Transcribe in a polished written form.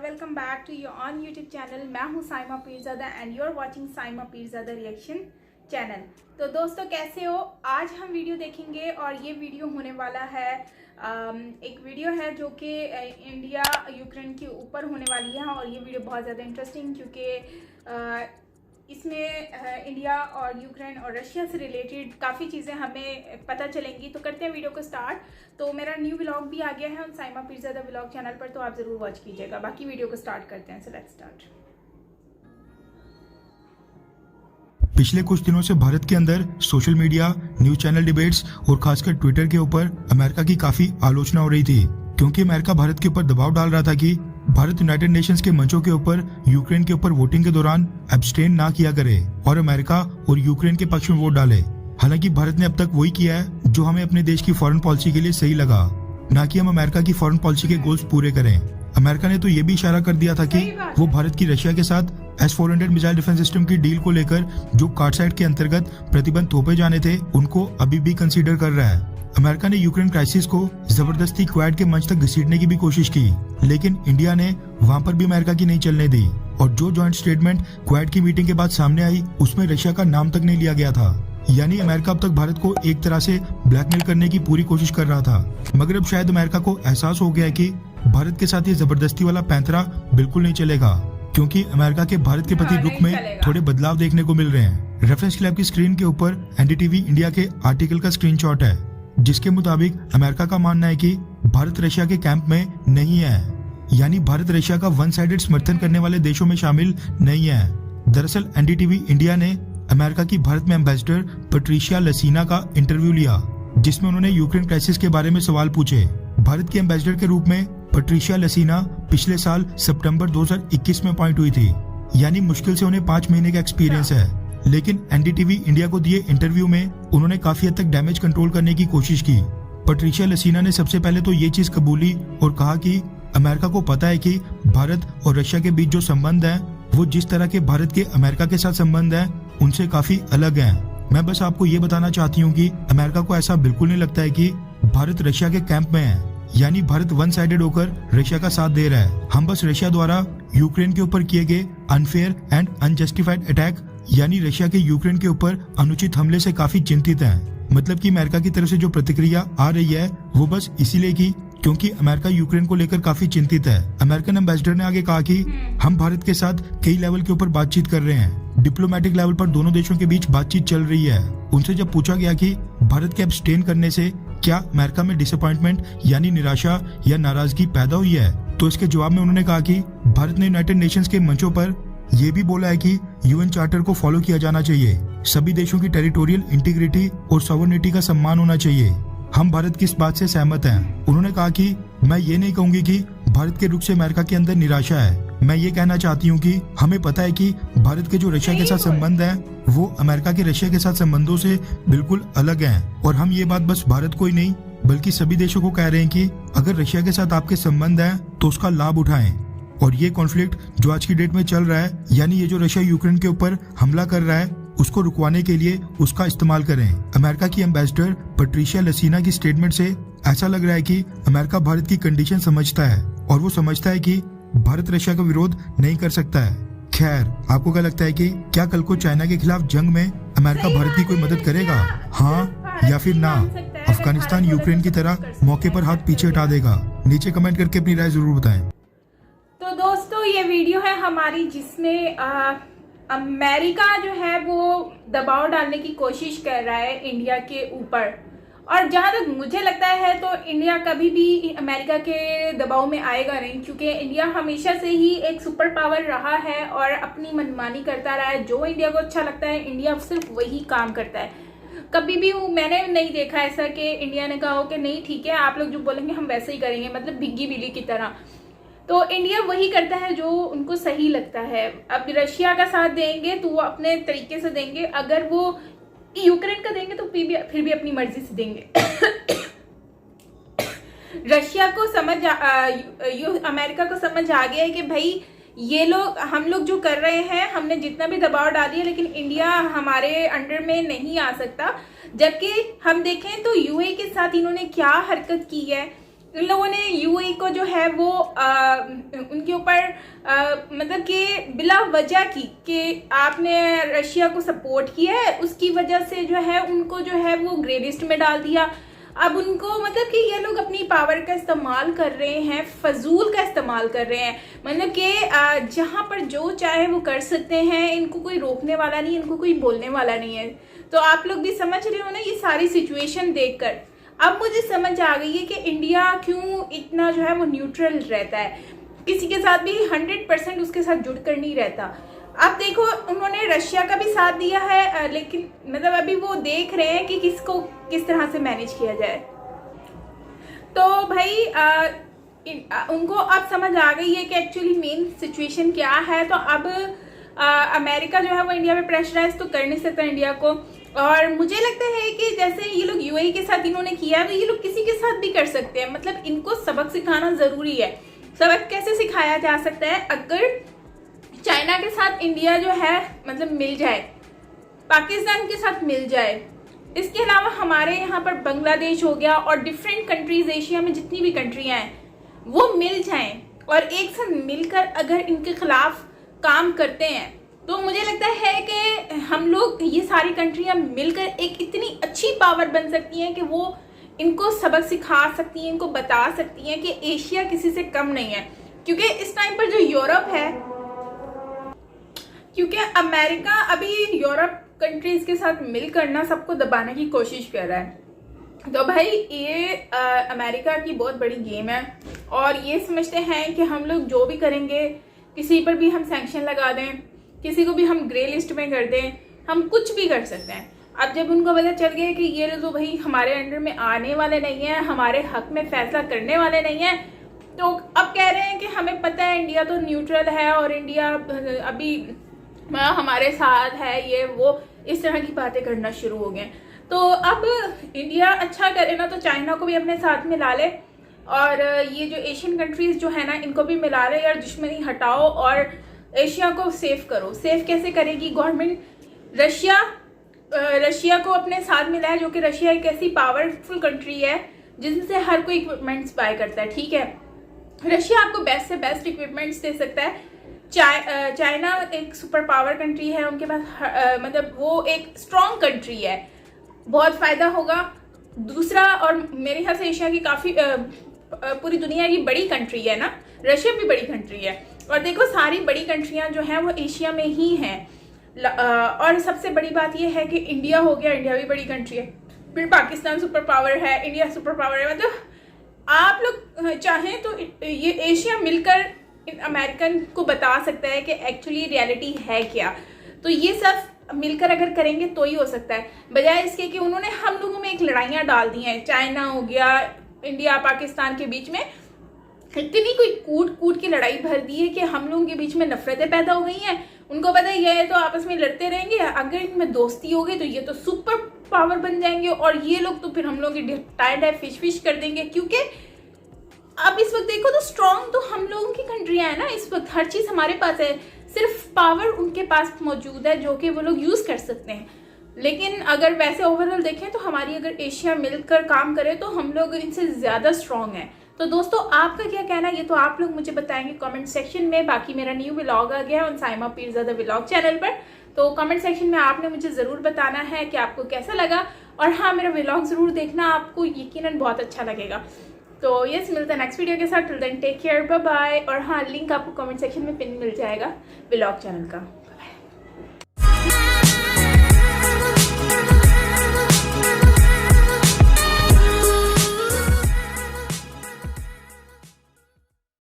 Welcome back to your own YouTube channel. मैं हूं Saima Peerzada and you are watching Saima Peerzada reaction channel. तो दोस्तों कैसे हो? आज हम वीडियो देखेंगे और ये वीडियो होने वाला है एक वीडियो है जो कि इंडिया यूक्रेन के ऊपर होने वाली है और ये वीडियो बहुत ज़्यादा इंटरेस्टिंग क्योंकि इसमें इंडिया और यूक्रेन और रशिया से रिलेटेड काफ़ी चीज़ें हमें पता चलेंगी। तो करते हैं वीडियो को स्टार्ट। तो मेरा न्यू व्लॉग भी आ गया है साइमा पीरज़ादा व्लॉग चैनल पर, तो आप ज़रूर वॉच कीजिएगा। बाकी वीडियो को स्टार्ट करते हैं। So let's start. पिछले कुछ दिनों से भारत के अंदर social media, news channel debates और खासकर ट्विटर के ऊपर अमेरिका की काफी आलोचना हो रही थी, क्योंकि अमेरिका भारत के ऊपर दबाव डाल रहा था कि भारत यूनाइटेड नेशंस के मंचों के ऊपर यूक्रेन के ऊपर वोटिंग के दौरान एब्सटेन ना किया करे और अमेरिका और यूक्रेन के पक्ष में वोट डाले। हालांकि भारत ने अब तक वही किया है जो हमें अपने देश की फॉरेन पॉलिसी के लिए सही लगा, ना कि हम अमेरिका की फॉरेन पॉलिसी के गोल्स पूरे करें। अमेरिका ने तो ये भी इशारा कर दिया था कि वो भारत की रशिया के साथ S-400 मिसाइल डिफेंस सिस्टम की डील को लेकर जो कार्डसाइट के अंतर्गत प्रतिबंध थोपे जाने थे उनको अभी भी कंसीडर कर रहा है। अमेरिका ने यूक्रेन क्राइसिस को जबरदस्ती क्वाड के मंच तक घसीटने की भी कोशिश की, लेकिन इंडिया ने वहां पर भी अमेरिका की नहीं चलने दी और जो जॉइंट स्टेटमेंट क्वाड की मीटिंग के बाद सामने आई उसमें रशिया का नाम तक नहीं लिया गया था। यानी अमेरिका अब तक भारत को एक तरह से ब्लैकमेल करने की पूरी कोशिश कर रहा था, मगर अब शायद अमेरिका को एहसास हो गया है कि भारत के साथ ये जबरदस्ती वाला पैंतरा बिल्कुल नहीं चलेगा, क्योंकि अमेरिका के भारत के प्रति रुख में थोड़े बदलाव देखने को मिल रहे हैं। रेफरेंस क्लैब की स्क्रीन के ऊपर एनडीटीवी इंडिया के आर्टिकल का स्क्रीनशॉट है, जिसके मुताबिक अमेरिका का मानना है कि भारत रशिया के कैंप में नहीं है, यानी भारत रशिया का वन साइडेड समर्थन करने वाले देशों में शामिल नहीं है। दरअसल एनडीटीवी इंडिया ने अमेरिका की भारत में एम्बेसडर पैट्रिशिया लसीना का इंटरव्यू लिया, जिसमें उन्होंने यूक्रेन क्राइसिस के बारे में सवाल पूछे। भारत के एम्बेसडर के रूप में पैट्रिशिया लसीना पिछले साल सितंबर 2021 में अपॉइंट हुई थी, यानी मुश्किल से उन्हें 5 महीने का एक्सपीरियंस है। लेकिन एनडीटीवी इंडिया को दिए इंटरव्यू में उन्होंने काफी हद तक डैमेज कंट्रोल करने की कोशिश की। पैट्रिशिया लसीना ने सबसे पहले तो ये चीज कबूली और कहा कि अमेरिका को पता है कि भारत और रशिया के बीच जो संबंध है वो जिस तरह के भारत के अमेरिका के साथ संबंध है उनसे काफी अलग हैं। मैं बस आपको ये बताना चाहती हूँ कि अमेरिका को ऐसा बिल्कुल नहीं लगता है कि भारत रशिया के कैंप में है, यानी भारत वन साइडेड होकर रशिया का साथ दे रहा है। हम बस रशिया द्वारा यूक्रेन के ऊपर किए गए अनफेयर एंड अनजस्टिफाइड अटैक, यानी रशिया के यूक्रेन के ऊपर अनुचित हमले से काफी चिंतित हैं। मतलब कि अमेरिका की तरफ से जो प्रतिक्रिया आ रही है वो बस इसीलिए की क्योंकि अमेरिका यूक्रेन को लेकर काफी चिंतित है। अमेरिकन एम्बेसडर ने आगे कहा कि हम भारत के साथ कई लेवल के ऊपर बातचीत कर रहे हैं, डिप्लोमेटिक लेवल पर दोनों देशों के बीच बातचीत चल रही है। उनसे जब पूछा गया कि भारत के एब्सटेन करने से क्या अमेरिका में डिसअपॉइंटमेंट यानी निराशा या नाराजगी पैदा हुई है, तो इसके जवाब में उन्होंने कहा कि भारत ने यूनाइटेड नेशंस के मंचों पर यह भी बोला है कि यूएन चार्टर को फॉलो किया जाना चाहिए, सभी देशों की टेरिटोरियल इंटीग्रिटी और सॉवरेनिटी का सम्मान होना चाहिए। हम भारत की इस बात से सहमत हैं। उन्होंने कहा कि मैं ये नहीं कहूंगी कि भारत के रुख से अमेरिका के अंदर निराशा है, मैं ये कहना चाहती हूँ कि हमें पता है कि भारत के जो रशिया के साथ संबंध है वो अमेरिका के रशिया के साथ संबंधों से बिल्कुल अलग हैं और हम ये बात बस भारत को ही नहीं बल्कि सभी देशों को कह रहे हैं कि अगर रशिया के साथ आपके संबंध है तो उसका लाभ उठाएं और ये कॉन्फ्लिक्ट जो आज की डेट में चल रहा है, यानी ये जो रशिया यूक्रेन के ऊपर हमला कर रहा है उसको रुकवाने के लिए उसका इस्तेमाल करें। अमेरिका की एम्बेसडर पैट्रिशिया लसीना की स्टेटमेंट से ऐसा लग रहा है कि अमेरिका भारत की कंडीशन समझता है और वो समझता है कि भारत रशिया का विरोध नहीं कर सकता है। खैर, आपको क्या लगता है कि क्या कल को चाइना के खिलाफ जंग में अमेरिका भारत की कोई मदद करेगा, हाँ या फिर ना? अफगानिस्तान यूक्रेन की तरह मौके पर हाथ पीछे हटा देगा? नीचे कमेंट करके अपनी राय जरूर बताएं। तो दोस्तों ये वीडियो है हमारी जिसमें अमेरिका जो है वो दबाव डालने की कोशिश कर रहा है इंडिया के ऊपर, और जहां तक मुझे लगता है तो इंडिया कभी भी अमेरिका के दबाव में आएगा नहीं, क्योंकि इंडिया हमेशा से ही एक सुपर पावर रहा है और अपनी मनमानी करता रहा है। जो इंडिया को अच्छा लगता है इंडिया सिर्फ वही काम करता है। कभी भी मैंने नहीं देखा ऐसा कि इंडिया ने कहा हो कि नहीं ठीक है आप लोग जो बोलेंगे हम वैसे ही करेंगे, मतलब भिग्गी बिल्ली की तरह। तो इंडिया वही करता है जो उनको सही लगता है। अब रशिया का साथ देंगे तो वो अपने तरीके से देंगे, अगर वो यूक्रेन का देंगे तो फिर भी अपनी मर्जी से देंगे। रशिया को अमेरिका को समझ आ गया है कि भाई ये लोग हम लोग जो कर रहे हैं, हमने जितना भी दबाव डाली है लेकिन इंडिया हमारे अंडर में नहीं आ सकता। जबकि हम देखें तो यूए के साथ इन्होंने क्या हरकत की है, इन लोगों ने यूएई को जो है वो उनके ऊपर मतलब कि बिला वजह की कि आपने रशिया को सपोर्ट किया है, उसकी वजह से जो है उनको जो है वो ग्रे लिस्ट में डाल दिया। अब उनको मतलब कि ये लोग अपनी पावर का इस्तेमाल कर रहे हैं, फजूल का इस्तेमाल कर रहे हैं, मतलब कि जहाँ पर जो चाहे वो कर सकते हैं, इनको कोई रोकने वाला नहीं, इनको कोई बोलने वाला नहीं है। तो आप लोग भी समझ रहे हो ना ये सारी सिचुएशन देखकर। अब मुझे समझ आ गई है कि इंडिया क्यों इतना जो है वो न्यूट्रल रहता है, किसी के साथ भी 100% उसके साथ जुड़कर नहीं रहता। अब देखो उन्होंने रशिया का भी साथ दिया है, लेकिन मतलब अभी वो देख रहे हैं कि किसको किस तरह से मैनेज किया जाए। तो भाई उनको अब समझ आ गई है कि एक्चुअली मेन सिचुएशन क्या है। तो अब अमेरिका जो है वो इंडिया में प्रेशराइज तो कर नहीं सकता इंडिया को, और मुझे लगता है कि जैसे ये लोग यूएई के साथ इन्होंने किया तो ये लोग किसी के साथ भी कर सकते हैं। मतलब इनको सबक सिखाना ज़रूरी है। सबक कैसे सिखाया जा सकता है? अगर चाइना के साथ इंडिया जो है मतलब मिल जाए, पाकिस्तान के साथ मिल जाए, इसके अलावा हमारे यहाँ पर बांग्लादेश हो गया और डिफरेंट कंट्रीज एशिया में जितनी भी कंट्रियाँ हैं वो मिल जाएं और एक साथ मिलकर अगर इनके खिलाफ काम करते हैं तो मुझे लगता है कि हम लोग ये सारी कंट्रियाँ मिलकर एक इतनी अच्छी पावर बन सकती हैं कि वो इनको सबक सिखा सकती हैं, इनको बता सकती हैं कि एशिया किसी से कम नहीं है। क्योंकि इस टाइम पर जो यूरोप है, क्योंकि अमेरिका अभी यूरोप कंट्रीज के साथ मिलकर ना सबको दबाने की कोशिश कर रहा है। तो भाई ये अमेरिका की बहुत बड़ी गेम है और ये समझते हैं कि हम लोग जो भी करेंगे, किसी पर भी हम सैंक्शन लगा दें, किसी को भी हम ग्रे लिस्ट में कर दें, हम कुछ भी कर सकते हैं। अब जब उनको पता चल गया कि ये तो भाई हमारे अंडर में आने वाले नहीं हैं, हमारे हक में फैसला करने वाले नहीं हैं, तो अब कह रहे हैं कि हमें पता है इंडिया तो न्यूट्रल है और इंडिया अभी हमारे साथ है, ये वो इस तरह की बातें करना शुरू हो गए। तो अब इंडिया अच्छा करे ना तो चाइना को भी अपने साथ मिला ले और ये जो एशियन कंट्रीज जो है ना इनको भी मिला ले यार, दुश्मनी हटाओ और एशिया को सेफ करो। सेफ कैसे करेगी गवर्नमेंट? रशिया को अपने साथ मिलाए, जो कि रशिया एक ऐसी पावरफुल कंट्री है जिनसे हर कोई इक्विपमेंट्स बाय करता है, ठीक है। रशिया आपको बेस्ट से बेस्ट इक्विपमेंट्स दे सकता है। चाइना एक सुपर पावर कंट्री है, उनके पास मतलब वो एक स्ट्रॉन्ग कंट्री है, बहुत फायदा होगा। दूसरा, और मेरे ख्याल से एशिया की काफ़ी पूरी दुनिया की बड़ी कंट्री है ना, रशिया भी बड़ी कंट्री है। और देखो सारी बड़ी कंट्रियां जो हैं वो एशिया में ही हैं। और सबसे बड़ी बात ये है कि इंडिया हो गया, इंडिया भी बड़ी कंट्री है, फिर पाकिस्तान सुपर पावर है, इंडिया सुपर पावर है। मतलब आप लोग चाहें तो ये एशिया मिलकर अमेरिकन को बता सकता है कि एक्चुअली रियलिटी है क्या। तो ये सब मिलकर अगर करेंगे तो ही हो सकता है, बजाय इसके कि उन्होंने हम लोगों में एक लड़ाइयाँ डाल दी हैं। चाइना हो गया, इंडिया पाकिस्तान के बीच में इतनी कोई कूट की लड़ाई भर दी है कि हम लोगों के बीच में नफरतें पैदा हो गई हैं। उनको पता है ये तो आपस में लड़ते रहेंगे, अगर इनमें दोस्ती हो गई तो ये तो सुपर पावर बन जाएंगे और ये लोग तो फिर हम लोग की टाइड फिश कर देंगे। क्योंकि अब इस वक्त देखो तो स्ट्रॉन्ग तो हम लोगों की कंट्रियां है ना, इस वक्त हर चीज़ हमारे पास है, सिर्फ पावर उनके पास मौजूद है जो कि वो लोग यूज़ कर सकते हैं। लेकिन अगर वैसे ओवरऑल देखें तो हमारी अगर एशिया मिलकर काम करे तो हम लोग इनसे ज़्यादा स्ट्रॉन्ग हैं। तो दोस्तों आपका क्या कहना है ये तो आप लोग मुझे बताएंगे कमेंट सेक्शन में। बाकी मेरा न्यू व्लॉग आ गया है on Saima Pirzada vlog channel पर, तो कमेंट सेक्शन में आपने मुझे ज़रूर बताना है कि आपको कैसा लगा। और हाँ, मेरा व्लॉग ज़रूर देखना, आपको यकीनन बहुत अच्छा लगेगा। तो यस, मिलता है नेक्स्ट वीडियो के साथ। Till then take care, bye bye. और हाँ, लिंक आपको कमेंट सेक्शन में पिन मिल जाएगा व्लॉग चैनल का।